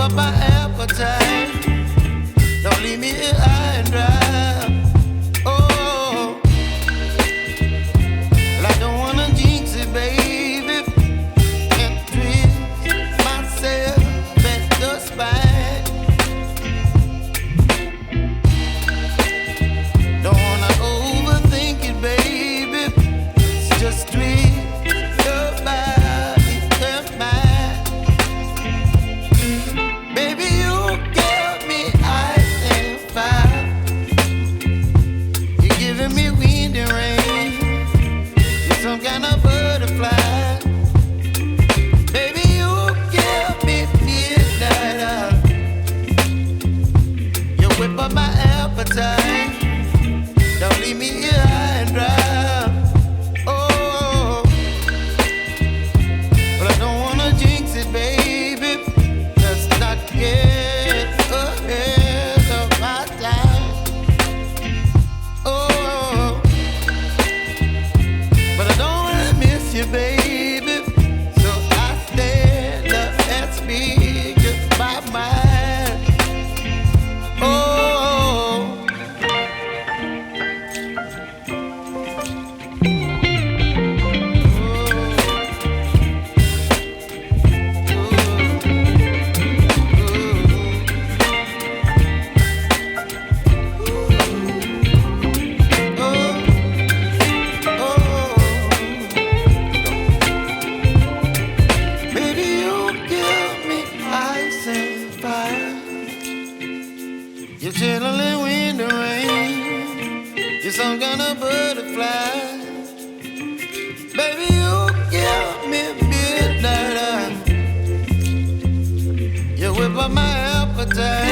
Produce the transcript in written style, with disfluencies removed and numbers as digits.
up my appetite. Don't leave me here high and dry. Oh, well, I don't wanna jinx it, baby. Can't twist myself at the spine. Don't wanna overthink it, baby. It's just twist your body and mine. Baby, you give me ice and fire. You're giving me wind and rain. You're some kind of butterfly. Baby, you give me midnight. You whip up my appetite. Don't leave me here high and dry. Oh, but I don't wanna jinx it, baby. Let's not get ahead of my time. Oh, but I don't wanna miss you, baby. So I stand up and speak just my mind. Oh. Baby, you give me ice and fire. You're chilling wind and rain. You're some kind of butterfly. Baby, you give me midnight. You whip up my appetite.